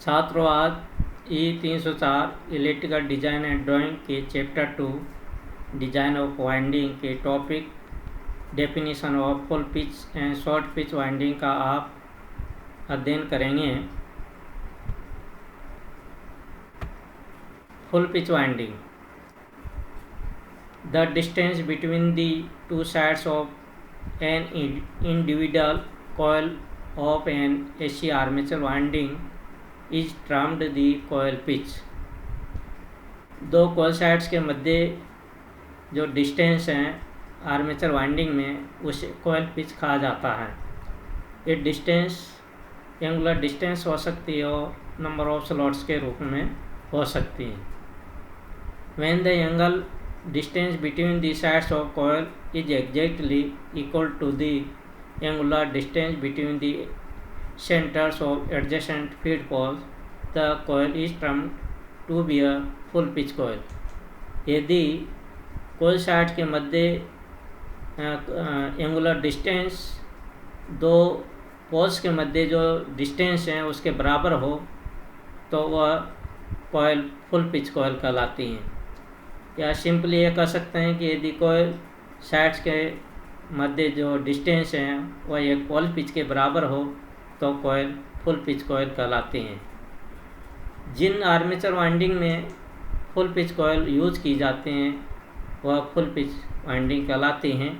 छात्रों, आज E304 electrical design and drawing के चैप्टर 2 डिजाइन ऑफ वाइंडिंग के topic definition of full pitch and short pitch winding का आप अध्ययन करेंगे। Full pitch winding, the distance between the two sides of an individual coil of an AC armature winding is termed the coil pitch. दो coil sides के मध्य जो distance है armature winding में, उसे कॉयल पिच कहा जाता है। ये डिस्टेंस एंगुलर डिस्टेंस हो सकती है और नंबर ऑफ स्लॉट्स के रूप में हो सकती है। When the angle distance between the sides of coil is exactly equal to the angular distance between the centers of adjacent feed poles, the coil is termed to be a full pitch coil। यदि कोयल side के मध्य angular distance दो poles के मध्य जो distance है उसके बराबर हो तो वह कॉयल फुल पिच कॉयल कहलाती हैं। या सिंपली ये कह सकते हैं कि यदि कोयल साइड्स के मध्य जो डिस्टेंस है वह एक कॉयल पिच के बराबर हो तो कॉयल फुल पिच कॉयल कहलाते हैं। जिन आर्मेचर वाइंडिंग में फुल पिच कॉयल यूज की जाते हैं वह फुल पिच वाइंडिंग कहलाते हैं।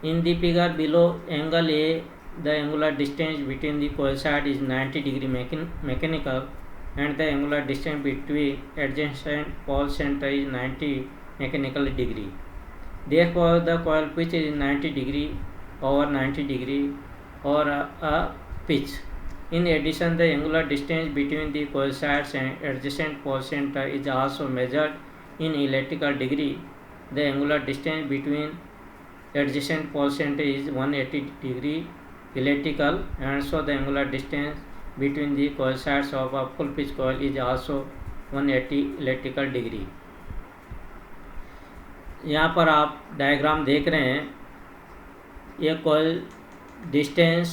In the figure below angle A the angular distance between the coil side is 90 degree mechanical and the angular distance between adjacent pole centre is 90 mechanical degree. Therefore the coil pitch is 90 degree over 90 degree or a pitch. In addition, the angular distance between the coil sides and adjacent pole center is also measured in electrical degree. The angular distance between adjacent pole center is 180 degree electrical, and so the angular distance between the coil sides of a full pitch coil is also 180 electrical degree. यहाँ पर आप diagram देख रहे हैं। ये coil distance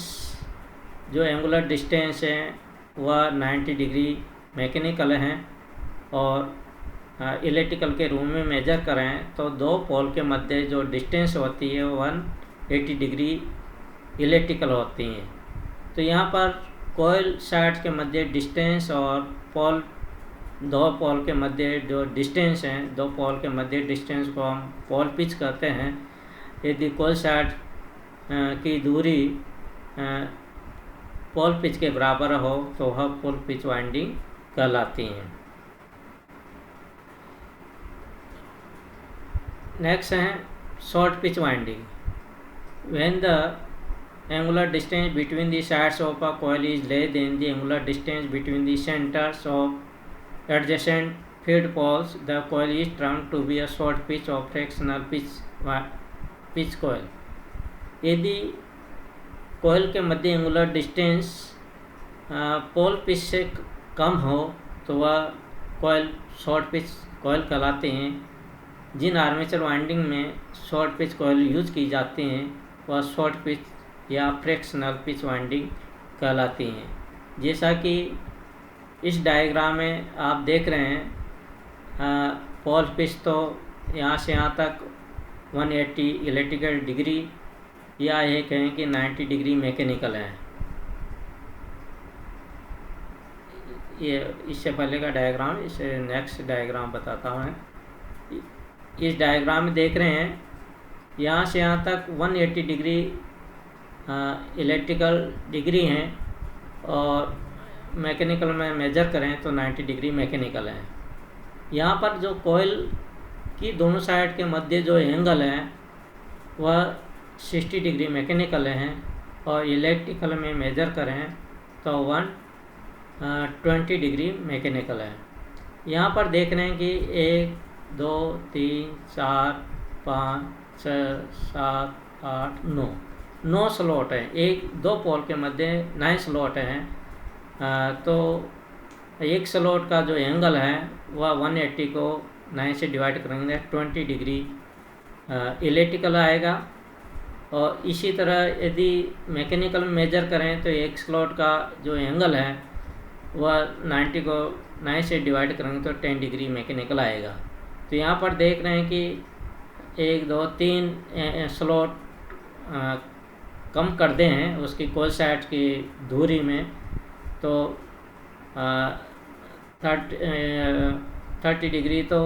जो angular distance है वह 90 डिग्री मैकेनिकल हैं और इलेक्ट्रिकल के रूम में मेजर करें तो दो पोल के मध्य जो डिस्टेंस होती है 180 डिग्री इलेक्ट्रिकल होती हैं। तो यहाँ पर कॉइल साइड के मध्य डिस्टेंस और पोल दो पोल के मध्य जो डिस्टेंस हैं, दो पोल के मध्य डिस्टेंस को हम पोल पिच कहते हैं। यदि कॉइल साइड की दूरी पोल पिच के बराबर हो तो वह फुल पिच वाइंडिंग कहलाती हैं। नेक्स्ट है short pitch winding. When the angular distance between the sides of a coil is less than the angular distance between the centres of adjacent field poles, the coil is termed to be a short pitch और fractional pitch coil. यदि coil के मध्य angular distance pole pitch से कम हो तो वह coil short pitch coil कहलाते हैं। जिन आर्मेचर वाइंडिंग में शॉर्ट पिच कॉइल यूज की जाती हैं वह शॉर्ट पिच या फ्रैक्शनल पिच वाइंडिंग कहलाती हैं। जैसा कि इस डायग्राम में आप देख रहे हैं, पोल पिच तो यहाँ से यहाँ तक 180 इलेक्ट्रिकल डिग्री या ये कहें कि 90 डिग्री मैकेनिकल है। ये इससे पहले का डायग्राम, इसे नेक्स्ट डायग्राम बताता हूँ। इस डायग्राम में देख रहे हैं यहाँ से यहाँ तक 180 डिग्री इलेक्ट्रिकल डिग्री हैं और मैकेनिकल में मेजर करें तो 90 डिग्री मैकेनिकल है। यहाँ पर जो कॉइल की दोनों साइड के मध्य जो एंगल है वह 60 डिग्री मैकेनिकल हैं और इलेक्ट्रिकल में मेजर करें तो 120 डिग्री मैकेनिकल है। यहाँ पर देख रहे हैं कि 1 2 3 4 5 6 7 8 9 स्लॉट हैं। एक दो पोल के मध्य 9 स्लॉट हैं। तो एक स्लॉट का जो एंगल है वह 180 को 9 से डिवाइड करेंगे 20 डिग्री इलेक्ट्रिकल आएगा। और इसी तरह यदि मैकेनिकल में मेजर करें तो एक स्लॉट का जो एंगल है वह 90 को 9 से डिवाइड करेंगे तो 10 डिग्री मैकेनिकल आएगा। तो यहाँ पर देख रहे हैं कि 1 2 3 स्लॉट कम कर दे हैं उसकी कोल साइड की दूरी में, तो 30 डिग्री तो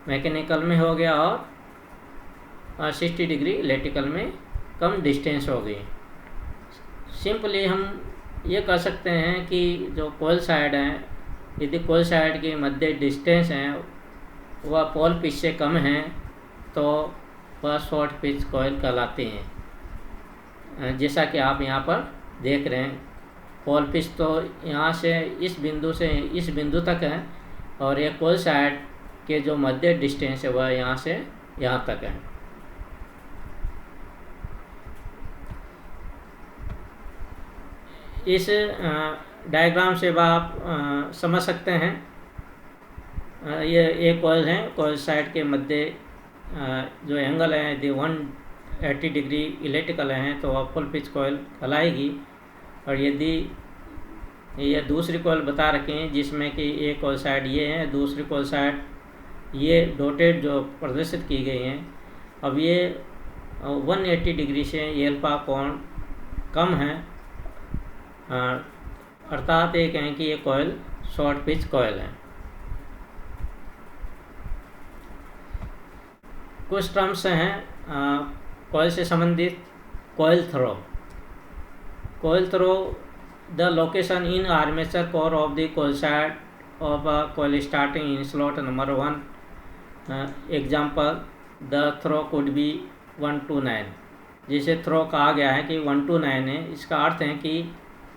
मैकेनिकल में हो गया और 60 डिग्री इलेक्ट्रिकल में कम डिस्टेंस हो गई। सिंपली हम ये कह सकते हैं कि जो कोल साइड हैं, यदि कोल साइड के मध्य डिस्टेंस हैं वह पोल पिच से कम है तो वह शॉर्ट पिच कॉइल कहलाते हैं। जैसा कि आप यहाँ पर देख रहे हैं, पोल पिच तो यहाँ से इस बिंदु तक है और ये कोल साइड के जो मध्य डिस्टेंस है वह यहाँ से यहाँ तक है। इस डायग्राम से आप समझ सकते हैं, ये एक कॉइल है, कॉइल साइड के मध्य जो एंगल है यदि 180 डिग्री इलेक्ट्रिकल हैं तो वह फुल पिच कॉइल कहलाएगी। और यदि ये दूसरी कॉइल बता रखे हैं जिसमें कि एक कॉइल साइड ये है, दूसरी कॉइल साइड ये डॉटेड जो प्रदर्शित की गई हैं, अब ये 180 डिग्री से ये अल्फा कोण कम है, अर्थात ये कहें कि ये कॉइल शॉर्ट पिच कॉइल है। कुछ टर्म्स हैं कॉइल से संबंधित। Coil throw, coil throw the location in armature core of the coil side of a coil starting in slot number 1। Example, the throw could be 1 to 9। जिसे throw कहा गया है कि 1 to 9 है, इसका अर्थ है कि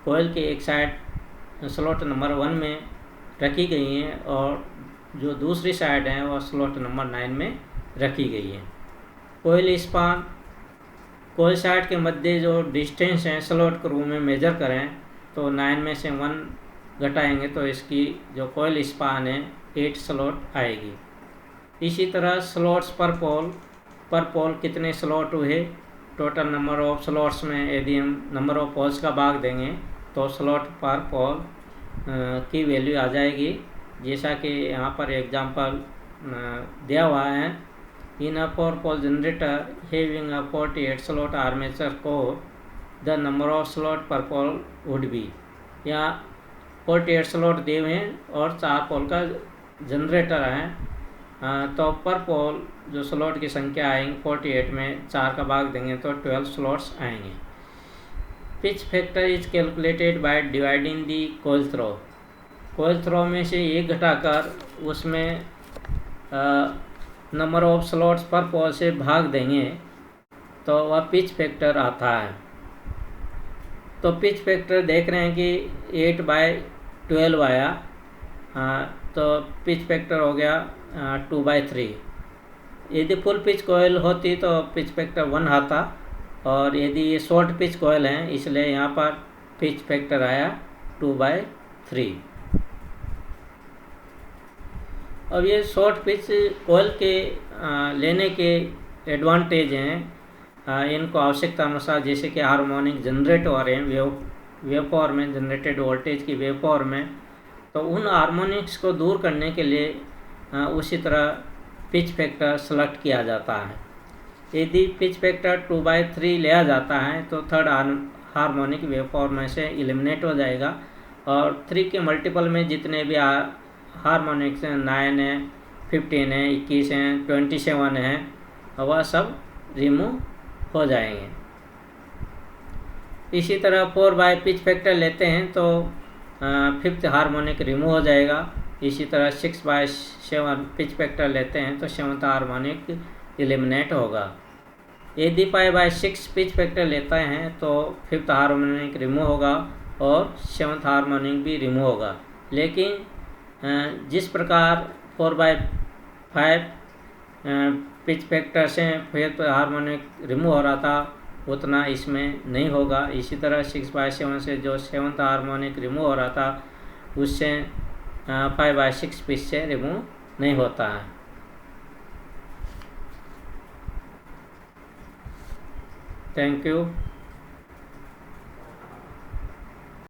कॉइल के एक साइड स्लॉट नंबर 1 में रखी गई हैं और जो दूसरी साइड है वह स्लॉट नंबर 9 में रखी गई है। कॉइल स्पान, कॉइल साइड के मध्य जो डिस्टेंस है स्लॉट के रूम में मेजर करें तो 9 में से 1 घटाएंगे तो इसकी जो कॉइल स्पान है 8 स्लॉट आएगी। इसी तरह स्लॉट्स पर पोल कितने स्लॉट हुए, टोटल नंबर ऑफ स्लॉट्स में यदि हम नंबर ऑफ पोल्स का भाग देंगे तो स्लॉट पर पोल की वैल्यू आ जाएगी। जैसा कि यहाँ पर एग्जांपल दिया हुआ है, in a 4 pole generator having a 48 slot armature core the number of slot per pole would be. यहाँ 48 स्लॉट दिए हुए हैं और 4 पोल का जनरेटर है, तो पर पोल जो स्लॉट की संख्या आएंगे 48 में 4 का भाग देंगे तो 12 स्लॉट्स आएंगे। Pitch factor is calculated by dividing the coil throw. Coil throw में से एक घटाकर उसमें नंबर ऑफ स्लॉट्स पर पोल से भाग देंगे तो वह पिच फैक्टर आता है। तो पिच फैक्टर देख रहे हैं कि 8/12 आया, तो पिच फैक्टर हो गया 2/3। यदि फुल पिच कॉइल होती तो पिच फैक्टर 1 आता, और यदि ये शॉर्ट पिच कॉइल हैं इसलिए यहाँ पर पिच फैक्टर आया 2/3। अब ये शॉर्ट पिच कॉइल के लेने के एडवांटेज हैं, इनको आवश्यकता अनुसार, जैसे कि हार्मोनिक जनरेट हो रहे हैं वेव पावर में, जनरेटेड वोल्टेज की वेव पावर में, तो उन हार्मोनिक्स को दूर करने के लिए उसी तरह पिच फैक्टर सेलेक्ट किया जाता है। यदि पिच फैक्टर 2/3 लिया जाता है तो थर्ड हार्मोनिक वेव पावर में से एलिमिनेट हो जाएगा और 3 के मल्टीपल में जितने भी हार्मोनिक्स हैं, 9 है, 15 है, 21 हैं, 27 हैं, वह सब रिमूव हो जाएंगे। इसी तरह 4 पिच फैक्टर लेते हैं तो 5th हार्मोनिक रिमूव हो जाएगा। इसी तरह 6/7 पिच फैक्टर लेते हैं तो 7th हार्मोनिक एलिमिनेट होगा। यदि 5/6 पिच फैक्टर लेते हैं तो 5th हार्मोनिक रिमूव होगा और 7th हार्मोनिक भी रिमूव होगा। लेकिन जिस प्रकार 4/5 पिच फैक्टर से 5th हार्मोनिक रिमूव हो रहा था उतना इसमें नहीं होगा। इसी तरह 6/7 से जो 7th हार्मोनिक रिमूव हो रहा था उससे 5/6 पिच से रिमूव नहीं होता है। Thank you.